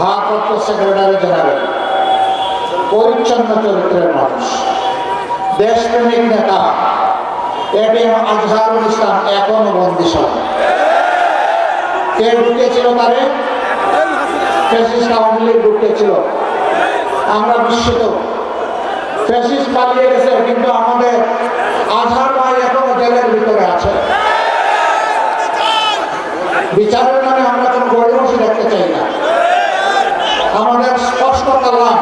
ভারপ্রাপ্ত secretary general, পরিচ্ছন্ন চরিত্রের মানুষ, দেশপ্রেমিক নেতা এটিএম আজহারুল ইসলাম এখনো বন্দিশালা। কে ঢুকেছিল তারে? ফ্যাসিস্ট আওয়ামী লীগ ঢুকেছিল। আমরা বিস্মিত। ফ্যাসিস্ট পালিয়ে গেছে, কিন্তু আমাদের আজহার ভাই এখনো জেলের ভিতরে আছে। বিচারের নামে আমরা কোনো গড়িমসি দেখতে চাই না। আমাদের স্পষ্ট কালাম,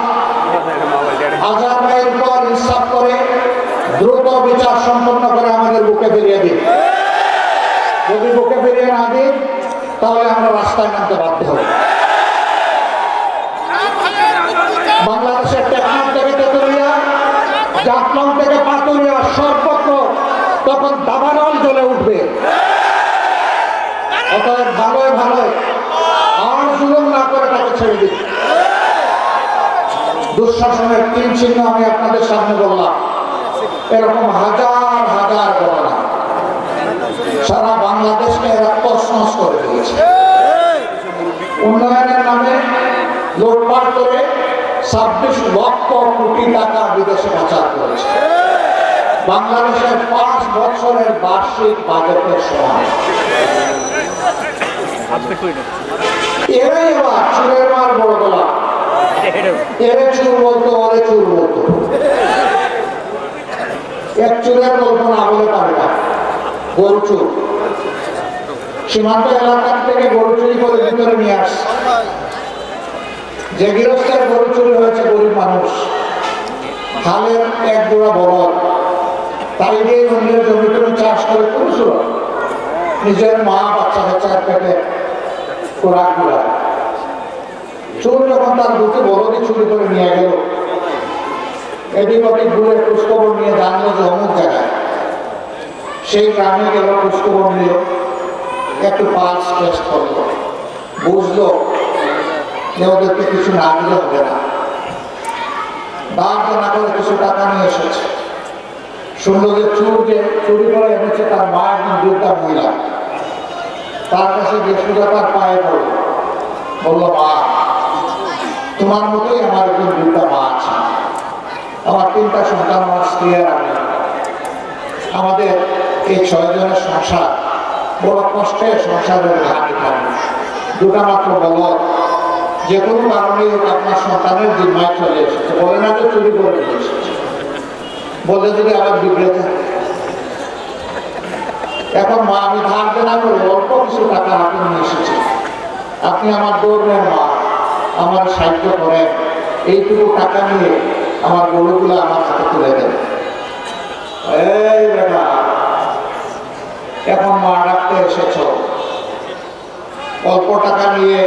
আজহার ভাইয়ের উপর ইনসাফ করে দ্রুত বিচার সম্পন্ন করে আমাদের বুকে ফিরিয়ে দিন। যদি বুকে ফিরিয়ে না দিন, তাহলে আমরা রাস্তায় নামতে বাধ্য হব। বাংলাদেশের টেকনাফ থেকে তেতুলিয়া, জাফলং থেকে পাতুলিয়া, সর্বত্র তখন দাবানল জ্বলে উঠবে। অতএব ভালোই ভালোই আর জুলুম না করে তাকে ছেড়ে দিন। দুঃশাসনের 3 চিহ্ন আমি আপনাদের সামনে বললাম। এরকম হাজার হাজার ঘটনা সারা বাংলাদেশকে এরা তছনছ করে দিয়েছে। উন্নয়নের নামে লুটপাট করে 26 লক্ষ কোটি টাকা বিদেশে পাচার করেছে। বাংলাদেশের 5 বছরের বার্ষিক বাজেটের সমান। এরাই এবার চুরের মার বড় গলা। এরে চুর বলতো, ওরে চুর বলতো। এক চুরের গল্প না বলে পারে না। গরু চুর সীমান্ত এলাকা থেকে গরু চুরি করে ভিতরে নিয়ে আসছে। যে গৃহস্থের গরু চুরি হয়েছে গরিব মানুষ, হালের এক জোড়া বলদ, তাই দিয়ে অন্যের জমিতে চাষ করে করেছিল। নিজের মা বাচ্চা বাচ্চার পেটে খোরাক গুলা। চোর যখন তার দুটো বলদই চুরি করে নিয়ে গেল, এদিক ওদিক ঘুরে খোঁজখবর নিয়ে জানলো যে অমুক জায়গায়। সেই গ্রামে গেল, খোঁজখবর নিল, একটু পালস টেস্ট করলো, বুঝলো যে ওদেরকে কিছু না দিলে হবে না। দাঁড় না করে কিছু টাকা নিয়ে এসেছে। শুনলো যে চোর যে চুরি করে এনেছে তার মা একজন বৃদ্ধা মহিলা। তার কাছে যে সোজা তার পায়ে পড়ল, বললো, মা তোমার মতোই আমার একজন বৃদ্ধা মা আছে। আমার 3টা সন্তান, আমার স্ত্রী আর আমি। আমাদের এই 6 জনের সংসার বড় কষ্টে সংসারের ঘানি মানুষ। 2টা মাত্র বলদ, যে কোনো কারণে আপনার সন্তানের জিম্মায় চলে এসেছে। বলে না যে চুরি করে নিয়ে এসেছে, বলে যদি আবার বিগড়ে থাকে। এখন মা আমি ধার দেনা করে অল্প কিছু টাকা হাতে নিয়ে এসেছি, আপনি আমার দৌড়ের মা, আমার সাহায্য করেন, এইটুকু টাকা নিয়ে আমার গরুগুলো আমার হাতে তুলে দেন। এই বেটা, এখন মা ডাকতে এসেছ, অল্প টাকা নিয়ে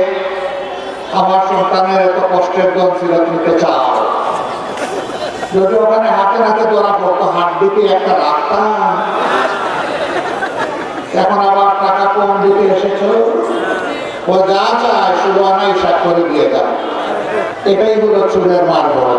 আমার সন্তানের এত কষ্টের দম ফিরত নিতে চাও? যদি ওখানে হাতে হাতে ধরা পড়তো, হাত দিতে একটা রাখতাম। এখন আবার টাকা কম দিতে এসেছ, ও যা চায় শুধু আনাই সাত করে দিয়ে দাও। এটাই হলো চুরের মার বড়।